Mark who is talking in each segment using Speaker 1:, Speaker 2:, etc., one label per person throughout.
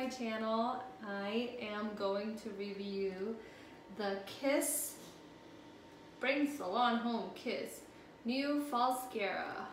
Speaker 1: my channel. I am going to review the Kiss Bring Salon Home Kiss New Falscara.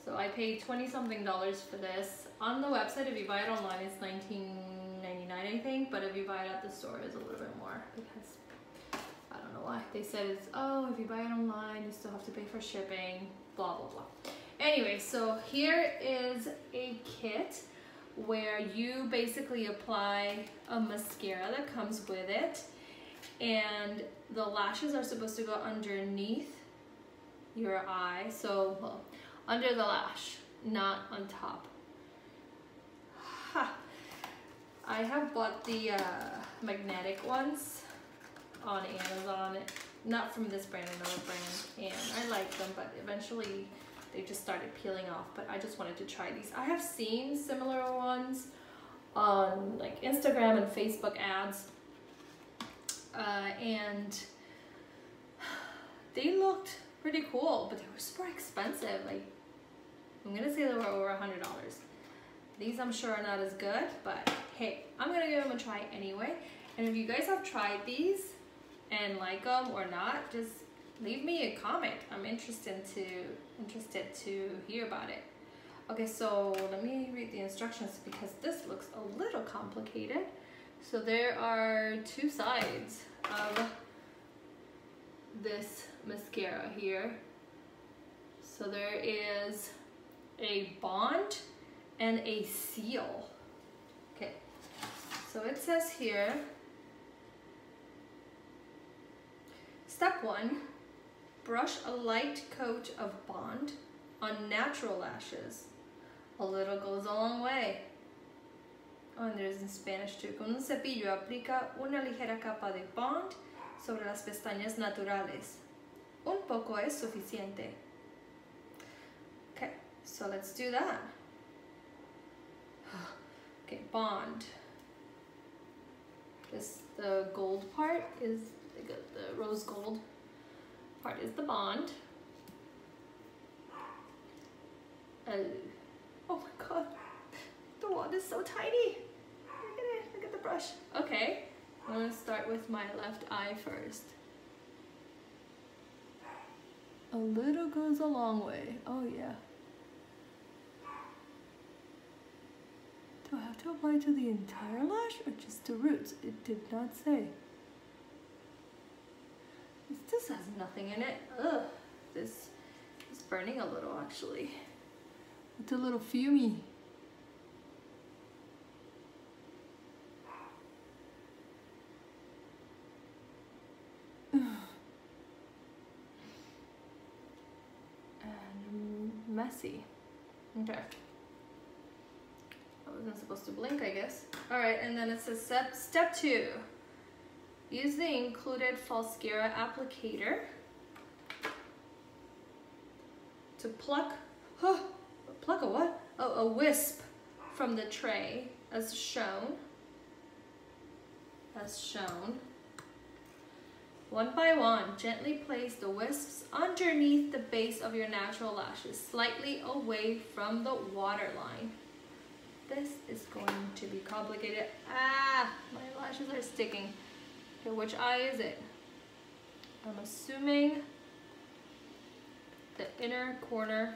Speaker 1: So I paid $20 something for this. On the website, if you buy it online, it's $19.99 I think, but if you buy it at the store, it's a little bit more because I don't know why. They said it's, oh, if you buy it online, you still have to pay for shipping, blah, blah, blah. Anyway, so here is a kit where you basically apply a mascara that comes with it, and the lashes are supposed to go underneath your eye, so well, under the lash, not on top. Ha. I have bought the magnetic ones on Amazon, not from this brand, another brand, and I like them, but eventually they just started peeling off, but I just wanted to try these. I have seen similar ones on like Instagram and Facebook ads, and they looked pretty cool, but they were super expensive. Like, I'm gonna say they were over $100. These I'm sure are not as good, but hey, I'm gonna give them a try anyway. And if you guys have tried these and like them or not, just leave me a comment. I'm interested to hear about it. Okay, so let me read the instructions because this looks a little complicated. So there are two sides of this mascara here. So there is a bond and a seal. Okay, so it says here, step 1, brush a light coat of bond on natural lashes. A little goes a long way. Oh, and there's in Spanish too. Con un cepillo aplica una ligera capa de bond sobre las pestañas naturales. Un poco es suficiente. Okay, so let's do that. Okay, bond. The gold part is the rose gold part is the bond. Oh my god, the wand is so tiny. Look at it, look at the brush. Okay, I'm gonna start with my left eye first. A little goes a long way. Oh yeah. Do I have to apply to the entire lash or just the roots? It did not say. This has nothing in it. Ugh, this is burning a little actually. It's a little fumey. And messy. Okay. I wasn't supposed to blink, I guess. All right, and then it says step 2. Use the included Falscara applicator to pluck a what? Oh, a wisp from the tray as shown. One by one, gently place the wisps underneath the base of your natural lashes, slightly away from the waterline. This is going to be complicated. Ah, my lashes are sticking. Okay, which eye is it? I'm assuming the inner corner.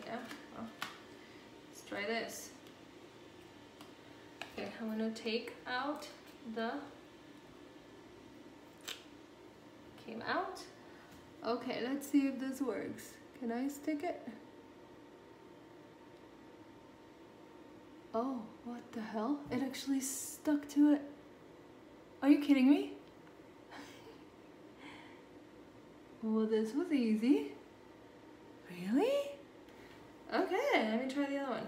Speaker 1: Yeah, well, let's try this. Okay, I'm gonna take out the, came out. Okay, let's see if this works. Can I stick it? Oh, what the hell? It actually stuck to it. Are you kidding me? Well, this was easy. Really? Okay, let me try the other one.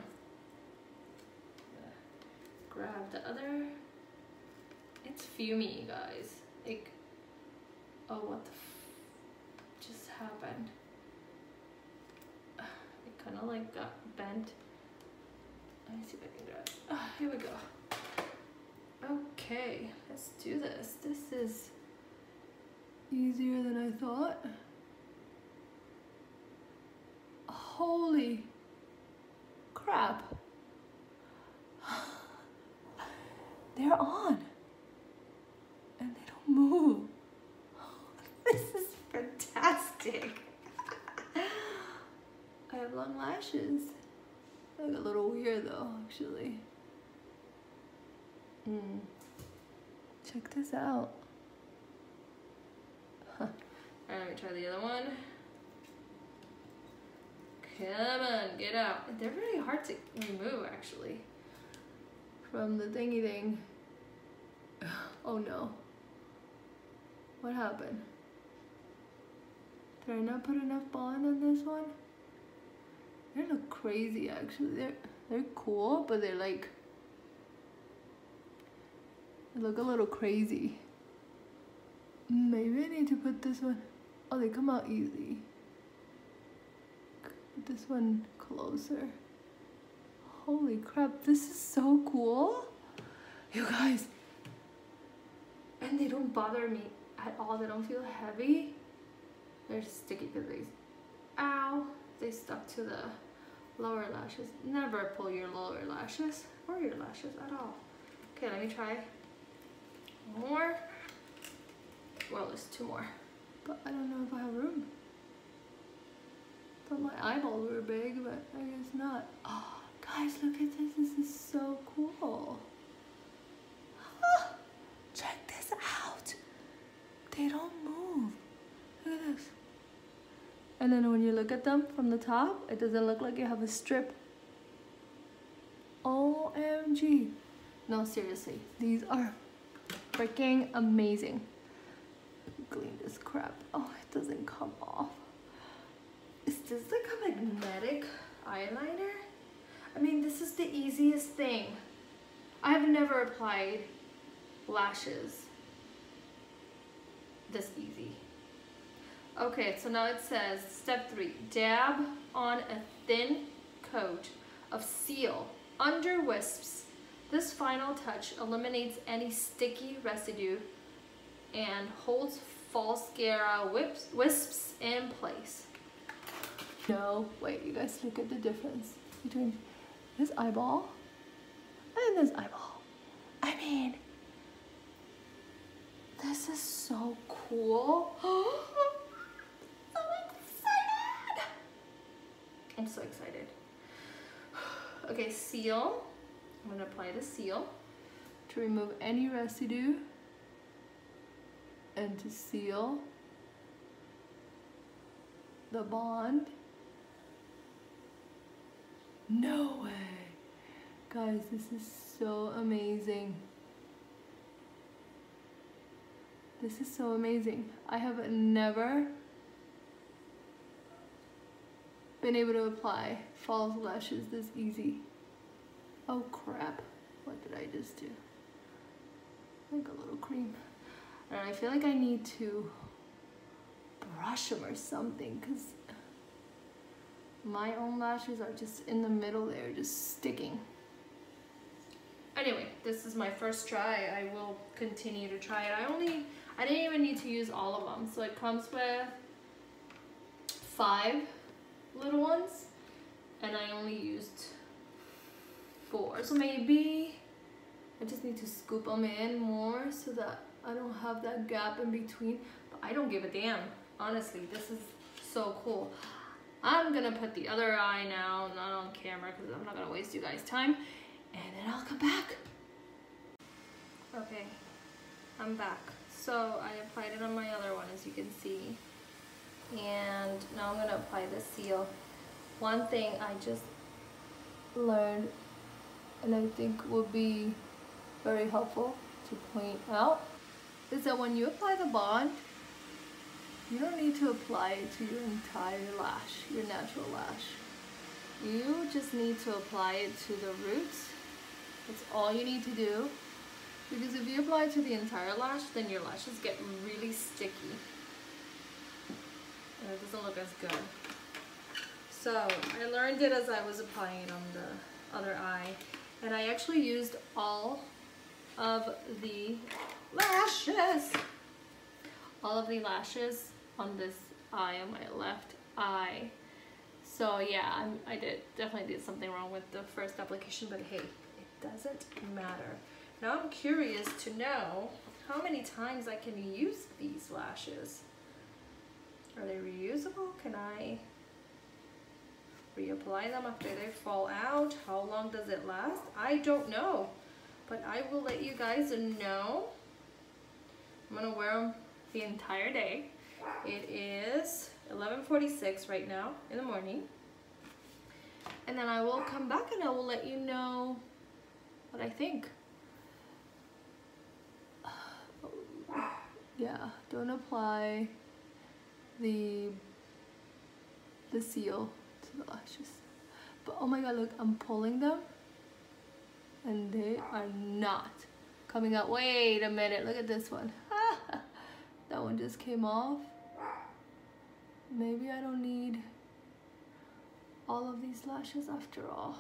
Speaker 1: Grab the other. It's fumey, guys. Like, oh, what the just happened? It kind of like got bent. Let me see if I can grab it. Oh, here we go. Okay, let's do this. This is easier than I thought. Holy crap. they're on. And they don't move. This is fantastic. I have long lashes. They look a little weird though, actually. Check this out. Huh. Alright, let me try the other one. Come on, get out. They're really hard to remove, actually, from the thingy thing. Oh no. What happened? Did I not put enough bond on this one? They look crazy, actually. They're cool, but they're like, they look a little crazy. Maybe I need to put this one. Oh, they come out easy. Put this one closer. Holy crap, this is so cool. You guys. And they don't bother me at all. They don't feel heavy. They're sticky because they stuck to the lower lashes. Never pull your lower lashes or your lashes at all. Okay, let me try one more. Well, there's two more, but I don't know if I have room. Thought my eyeballs were big, but I guess not. Oh, guys, look at this. This is so cool. Oh, check this out. They don't move. Look at this. And then when you look at them from the top, it doesn't look like you have a strip. OMG. No, seriously. These are freaking amazing. Clean this crap. Oh, it doesn't come off. Is this like a magnetic eyeliner? I mean, this is the easiest thing. I've never applied lashes this easy. Okay, so now it says step 3, dab on a thin coat of seal under wisps. This final touch eliminates any sticky residue and holds Falscara wisps in place. No, wait, you guys look at the difference between this eyeball and this eyeball. I mean, this is so cool. I'm so excited. Okay, seal. I'm gonna apply the seal to remove any residue and to seal the bond. No way. Guys, this is so amazing. This is so amazing. I have never been able to apply false lashes this easy. Oh crap, what did I just do? Like a little cream. And I feel like I need to brush them or something, because my own lashes are just in the middle there, just sticking. Anyway, this is my first try. I will continue to try it. I didn't even need to use all of them. So it comes with 5 little ones, and I only used 4. So maybe I just need to scoop them in more so that I don't have that gap in between. But I don't give a damn. Honestly, this is so cool. I'm gonna put the other eye now, not on camera because I'm not gonna waste you guys' time. And then I'll come back. Okay, I'm back. So I applied it on my other one, as you can see. And now I'm gonna apply the seal. One thing I just learned, and I think would be very helpful to point out, is that when you apply the bond, you don't need to apply it to your entire lash, your natural lash. You just need to apply it to the roots. That's all you need to do. Because if you apply it to the entire lash, then your lashes get really sticky. And it doesn't look as good. So I learned it as I was applying it on the other eye. And I actually used all of the lashes. All of the lashes on this eye, on my left eye. So yeah, I definitely did something wrong with the first application, but hey, it doesn't matter. Now I'm curious to know how many times I can use these lashes. Are they reusable? Can I reapply them after they fall out? How long does it last? I don't know, but I will let you guys know. I'm gonna wear them the entire day. It is 11:46 right now in the morning. And then I will come back and I will let you know what I think. Yeah, don't apply the seal to the lashes. But oh my god, look, I'm pulling them and they are not coming out. Wait a minute, look at this one. That one just came off. Maybe I don't need all of these lashes after all.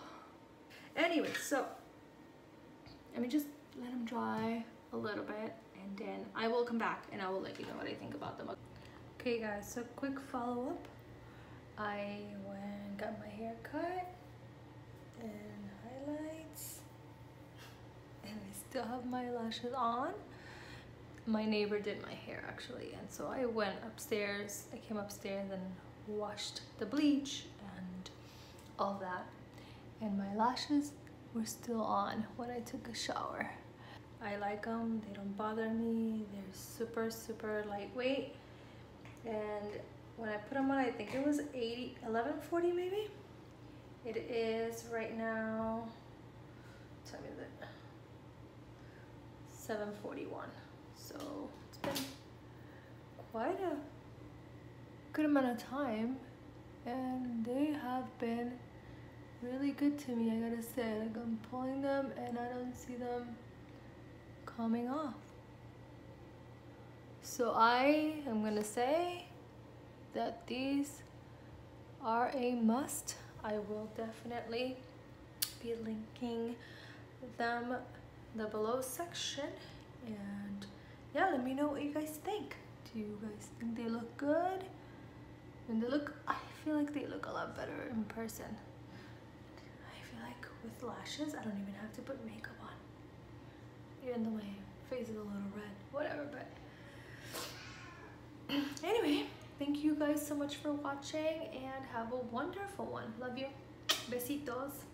Speaker 1: Anyway, so let me just let them dry a little bit and then I will come back and I will let you know what I think about them. Okay guys, so quick follow-up. I went and got my hair cut and highlights and I still have my lashes on. My neighbor did my hair actually, and so I went upstairs. I came upstairs and washed the bleach and all that, and my lashes were still on when I took a shower. I like them, they don't bother me, they're super lightweight, and when I put them on, I think it was 11:40 maybe. It is right now, tell me that, 7:41. So it's been quite a good amount of time and they have been really good to me, I gotta say. Like, I'm pulling them and I don't see them coming off. So I am gonna say that these are a must. I will definitely be linking them in the below section, and yeah, let me know what you guys think. Do you guys think they look good? And I feel like they look a lot better in person. I feel like with lashes, I don't even have to put makeup on. Even though my face is a little red, whatever, but anyway, thank you guys so much for watching and have a wonderful one. Love you. Besitos.